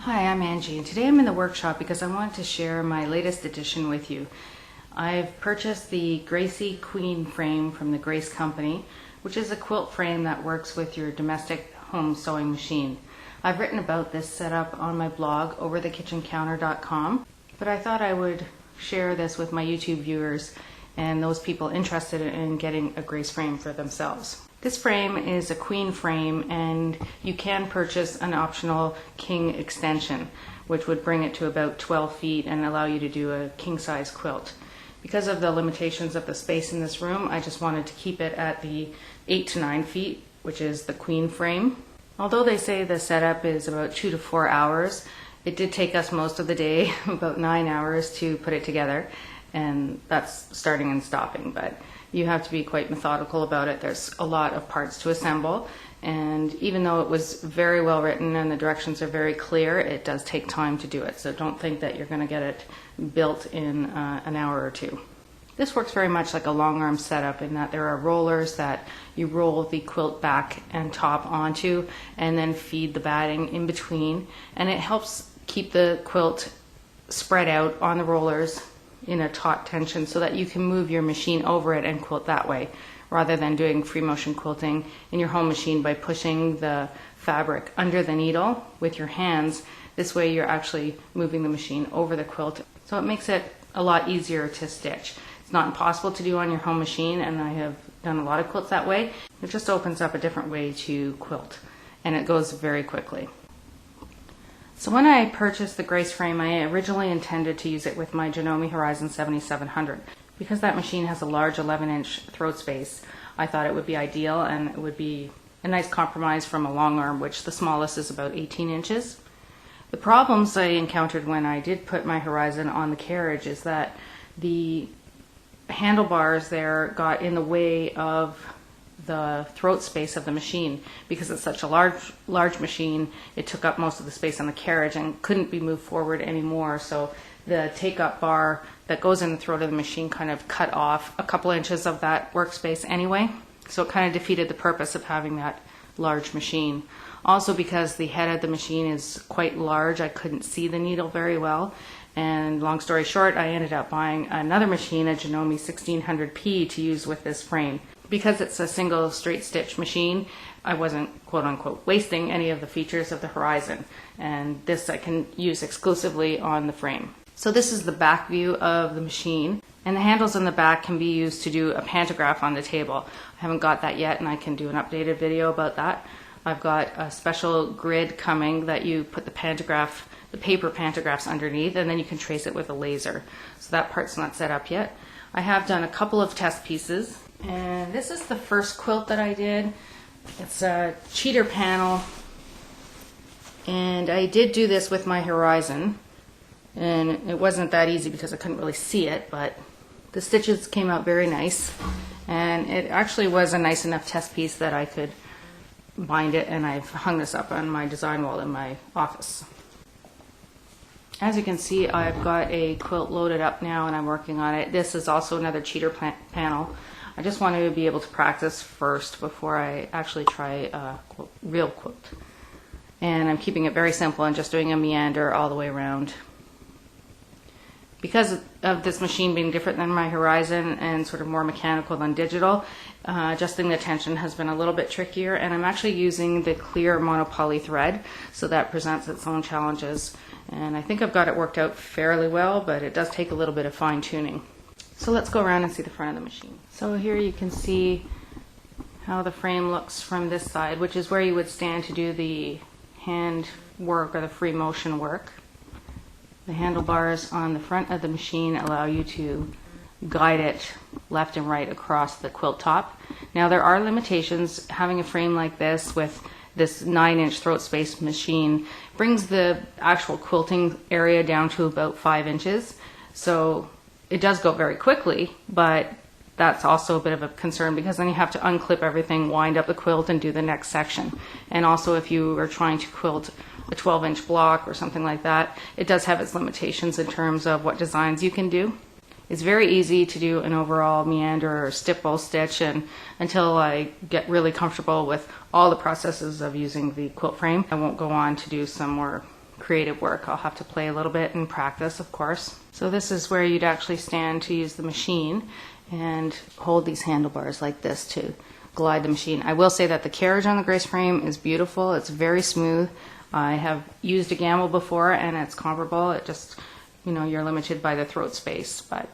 Hi, I'm Angie, and today I'm in the workshop because I wanted to share my latest addition with you. I've purchased the Gracie Queen frame from the Grace Company, which is a quilt frame that works with your domestic home sewing machine. I've written about this setup on my blog, overthekitchencounter.com, but I thought I would share this with my YouTube viewers and those people interested in getting a Grace frame for themselves. This frame is a queen frame, and you can purchase an optional king extension, which would bring it to about 12 feet and allow you to do a king size quilt. Because of the limitations of the space in this room, I just wanted to keep it at the 8 to 9 feet, which is the queen frame. Although they say the setup is about 2 to 4 hours, it did take us most of the day, about 9 hours to put it together, and that's starting and stopping, but you have to be quite methodical about it. There's a lot of parts to assemble, and even though it was very well written and the directions are very clear, it does take time to do it. So don't think that you're going to get it built in an hour or two. This works very much like a long arm setup in that there are rollers that you roll the quilt back and top onto and then feed the batting in between, and it helps keep the quilt spread out on the rollers in a taut tension so that you can move your machine over it and quilt that way, rather than doing free motion quilting in your home machine by pushing the fabric under the needle with your hands. This way you're actually moving the machine over the quilt, so it makes it a lot easier to stitch. It's not impossible to do on your home machine, and I have done a lot of quilts that way. It just opens up a different way to quilt, and it goes very quickly. So when I purchased the Grace frame, I originally intended to use it with my Janome1600. Because that machine has a large 11-inch throat space, I thought it would be ideal, and it would be a nice compromise from a long arm, which the smallest is about 18 inches. The problems I encountered when I did put my Horizon on the carriage is that the handlebars there got in the way of the throat space of the machine. Because it's such a large machine, it took up most of the space on the carriage and couldn't be moved forward anymore. So the take-up bar that goes in the throat of the machine kind of cut off a couple inches of that workspace anyway. So it kind of defeated the purpose of having that large machine. Also, because the head of the machine is quite large, I couldn't see the needle very well. And long story short, I ended up buying another machine, a Janome1600P, to use with this frame. Because it's a single straight stitch machine, I wasn't quote unquote wasting any of the features of the Horizon, and this I can use exclusively on the frame. So this is the back view of the machine, and the handles in the back can be used to do a pantograph on the table. I haven't got that yet, and I can do an updated video about that. I've got a special grid coming that you put the paper pantographs underneath, and then you can trace it with a laser. So that part's not set up yet. I have done a couple of test pieces. And this is the first quilt that I did. It's a cheater panel, and I did do this with my Horizon, and it wasn't that easy because I couldn't really see it, but the stitches came out very nice, and it actually was a nice enough test piece that I could bind it, and I've hung this up on my design wall in my office. As you can see, I've got a quilt loaded up now and I'm working on it. This is also another cheater panel. I just wanted to be able to practice first before I actually try a real quilt. And I'm keeping it very simple and just doing a meander all the way around. Because of this machine being different than my Horizon and sort of more mechanical than digital, adjusting the tension has been a little bit trickier, and I'm actually using the clear monopoly thread, so that presents its own challenges. And I think I've got it worked out fairly well, but it does take a little bit of fine-tuning. So let's go around and see the front of the machine. So here you can see how the frame looks from this side, which is where you would stand to do the hand work or the free motion work. The handlebars on the front of the machine allow you to guide it left and right across the quilt top. Now there are limitations. Having a frame like this with this 9-inch throat space machine brings the actual quilting area down to about 5 inches. So it does go very quickly, but that's also a bit of a concern because then you have to unclip everything, wind up the quilt, and do the next section. And also if you are trying to quilt a 12-inch block or something like that, it does have its limitations in terms of what designs you can do. It's very easy to do an overall meander or stipple stitch, and until I get really comfortable with all the processes of using the quilt frame, I won't go on to do some more creative work. I'll have to play a little bit and practice, of course. So this is where you'd actually stand to use the machine and hold these handlebars like this to glide the machine. I will say that the carriage on the Grace frame is beautiful. It's very smooth. I have used a gamble before and it's comparable. It just, you're limited by the throat space, but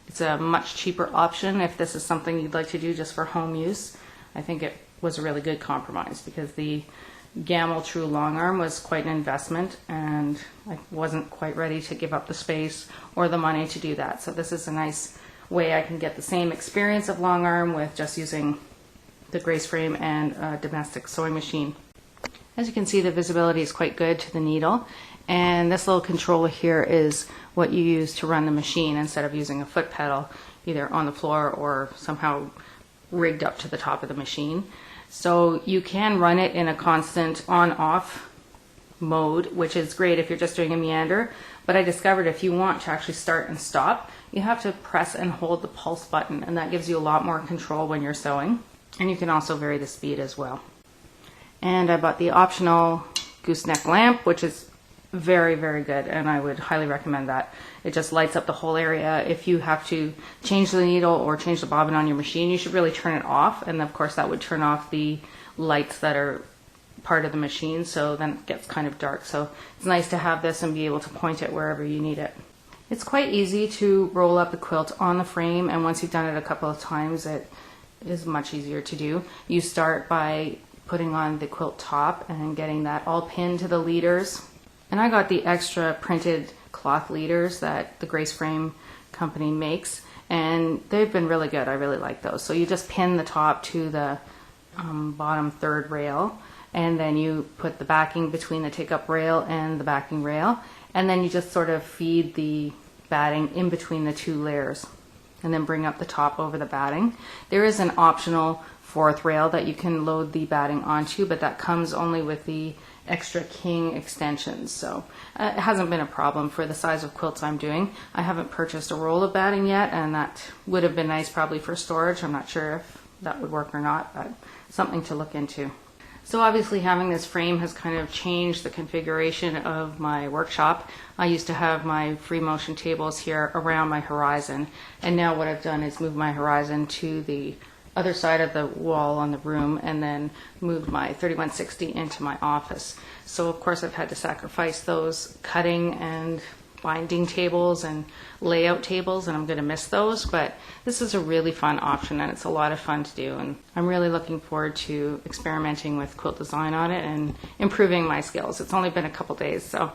it's a much cheaper option if this is something you'd like to do just for home use. I think it was a really good compromise because the Gamble True Long Arm was quite an investment and I wasn't quite ready to give up the space or the money to do that. So this is a nice way I can get the same experience of long arm with just using the Grace frame and a domestic sewing machine. As you can see, the visibility is quite good to the needle, and this little controller here is what you use to run the machine instead of using a foot pedal either on the floor or somehow rigged up to the top of the machine. So you can run it in a constant on-off mode, which is great if you're just doing a meander, but I discovered if you want to actually start and stop, you have to press and hold the pulse button, and that gives you a lot more control when you're sewing. And you can also vary the speed as well. And I bought the optional gooseneck lamp, which is very, very good, and I would highly recommend that. It just lights up the whole area. If you have to change the needle or change the bobbin on your machine, you should really turn it off, and of course that would turn off the lights that are part of the machine, so then it gets kind of dark. So it's nice to have this and be able to point it wherever you need it. It's quite easy to roll up the quilt on the frame, and once you've done it a couple of times, it is much easier to do. You start by putting on the quilt top and getting that all pinned to the leaders. And I got the extra printed cloth leaders that the Grace Frame company makes, and they've been really good. I really like those. So you just pin the top to the bottom third rail, and then you put the backing between the take-up rail and the backing rail, and then you just sort of feed the batting in between the two layers and then bring up the top over the batting. There is an optional fourth rail that you can load the batting onto, but that comes only with the extra king extensions, so it hasn't been a problem for the size of quilts I'm doing. I haven't purchased a roll of batting yet, and that would have been nice probably for storage. I'm not sure if that would work or not, but something to look into. So obviously having this frame has kind of changed the configuration of my workshop. I used to have my free motion tables here around my horizon, and now what I've done is move my horizon to the other side of the wall on the room, and then moved my 3160 into my office. So of course I've had to sacrifice those cutting and binding tables and layout tables, and I'm going to miss those, but this is a really fun option and it's a lot of fun to do, and I'm really looking forward to experimenting with quilt design on it and improving my skills. It's only been a couple days, so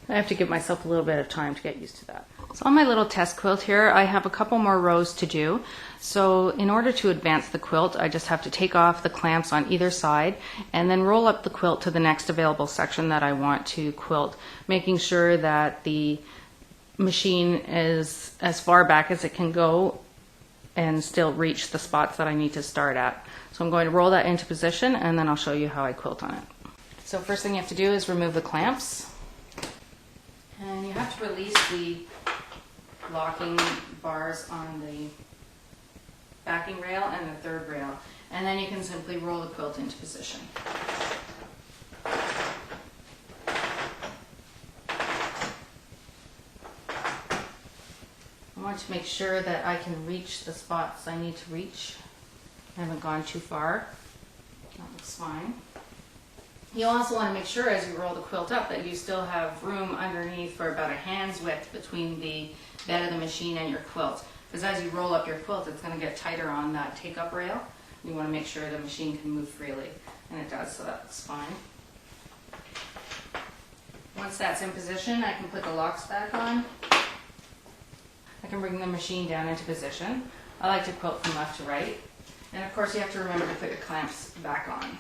I have to give myself a little bit of time to get used to that. So on my little test quilt here, I have a couple more rows to do. So in order to advance the quilt, I just have to take off the clamps on either side and then roll up the quilt to the next available section that I want to quilt, making sure that the machine is as far back as it can go and still reach the spots that I need to start at. So I'm going to roll that into position, and then I'll show you how I quilt on it. So first thing you have to do is remove the clamps. And you have to release the locking bars on the backing rail and the third rail, and then you can simply roll the quilt into position. I want to make sure that I can reach the spots I need to reach. I haven't gone too far. That looks fine. You also want to make sure as you roll the quilt up that you still have room underneath for about a hand's width between the bed of the machine and your quilt. Because as you roll up your quilt, it's going to get tighter on that take-up rail. You want to make sure the machine can move freely, and it does, so that's fine. Once that's in position, I can put the locks back on. I can bring the machine down into position. I like to quilt from left to right. And of course you have to remember to put your clamps back on.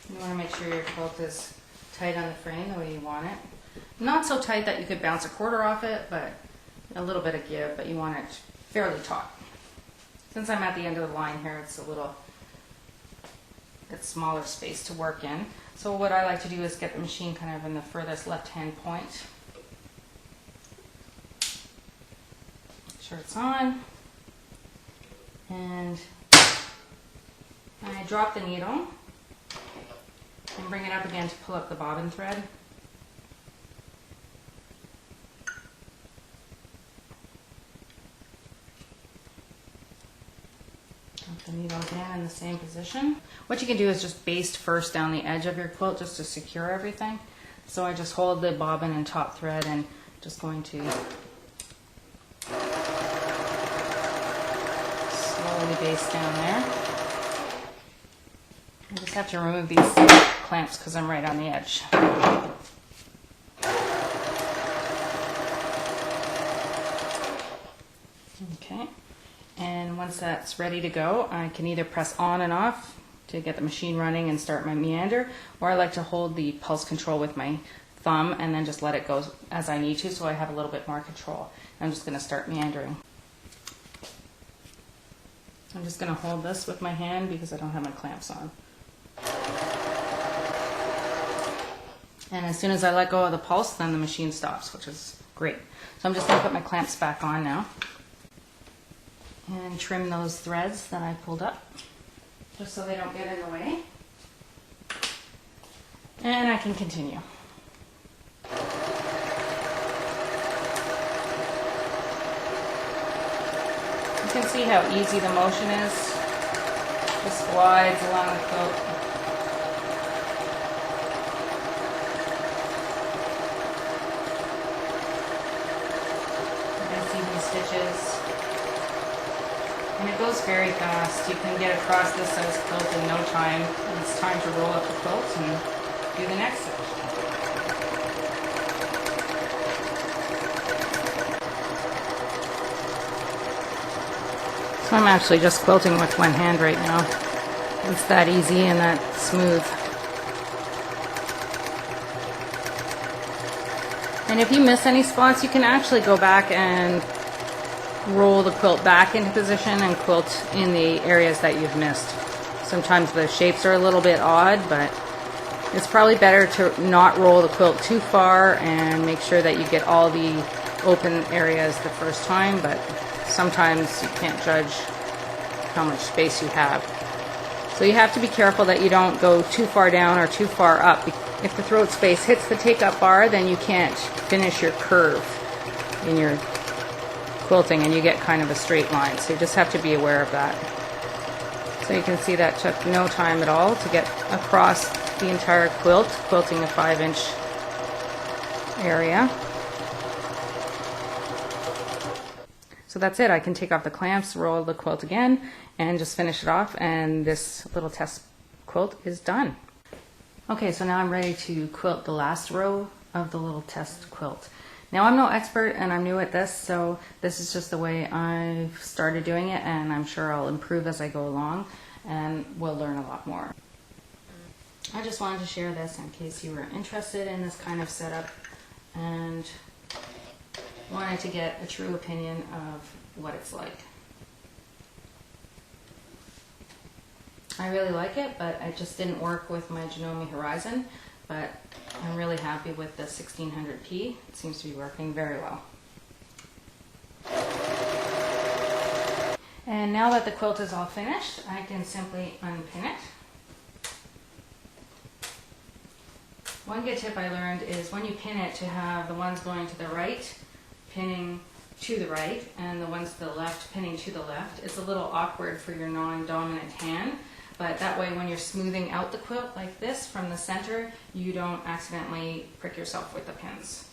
You want to make sure your quilt is tight on the frame the way you want it. Not so tight that you could bounce a quarter off it, but a little bit of give, but you want it fairly taut. Since I'm at the end of the line here, it's a little bit smaller space to work in. So what I like to do is get the machine kind of in the furthest left-hand point. Make sure it's on. And I drop the needle and bring it up again to pull up the bobbin thread. Drop the needle again in the same position. What you can do is just baste first down the edge of your quilt just to secure everything. So I just hold the bobbin and top thread and just going to slowly baste down there. I just have to remove these clamps because I'm right on the edge. Okay, and once that's ready to go, I can either press on and off to get the machine running and start my meander, or I like to hold the pulse control with my thumb and then just let it go as I need to, so I have a little bit more control. I'm just going to start meandering. I'm just going to hold this with my hand because I don't have my clamps on. And as soon as I let go of the pulse, then the machine stops, which is great. So I'm just going to put my clamps back on now and trim those threads that I pulled up just so they don't get in the way. And I can continue. You can see how easy the motion is. Just glides along the quilt. You can see these stitches. And it goes very fast. You can get across this size quilt in no time. It's time to roll up the quilt and do the next section. So I'm actually just quilting with one hand right now. It's that easy and that smooth. And if you miss any spots, you can actually go back and roll the quilt back into position and quilt in the areas that you've missed. Sometimes the shapes are a little bit odd, but it's probably better to not roll the quilt too far and make sure that you get all the open areas the first time, but sometimes you can't judge how much space you have. So you have to be careful that you don't go too far down or too far up. If the throat space hits the take-up bar, then you can't finish your curve in your quilting and you get kind of a straight line. So you just have to be aware of that. So you can see that took no time at all to get across the entire quilt, quilting a 5-inch area. So that's it. I can take off the clamps, roll the quilt again, and just finish it off, and this little test quilt is done. Okay, so now I'm ready to quilt the last row of the little test quilt. Now I'm no expert and I'm new at this, so this is just the way I've started doing it, and I'm sure I'll improve as I go along and we'll learn a lot more. I just wanted to share this in case you were interested in this kind of setup and wanted to get a true opinion of what it's like. I really like it, but it just didn't work with my Janome Horizon, but I'm really happy with the 1600P. It seems to be working very well. And now that the quilt is all finished, I can simply unpin it. One good tip I learned is when you pin it to have the ones going to the right pinning to the right and the ones to the left pinning to the left. It's a little awkward for your non-dominant hand, but that way when you're smoothing out the quilt like this from the center, you don't accidentally prick yourself with the pins.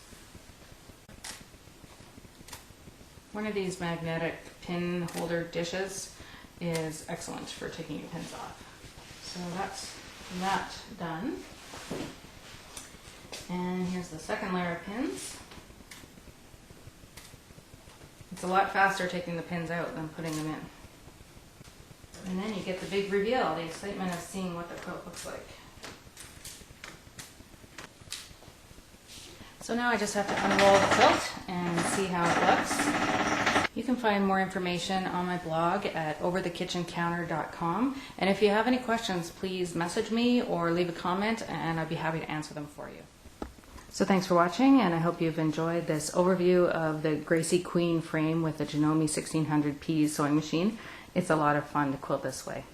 One of these magnetic pin holder dishes is excellent for taking your pins off. So that's that done. And here's the second layer of pins. It's a lot faster taking the pins out than putting them in. And then you get the big reveal, the excitement of seeing what the quilt looks like. So now I just have to unroll the quilt and see how it looks. You can find more information on my blog at overthekitchencounter.com. And if you have any questions, please message me or leave a comment and I'd be happy to answer them for you. So thanks for watching, and I hope you've enjoyed this overview of the Gracie Queen frame with the Janome 1600P sewing machine. It's a lot of fun to quilt this way.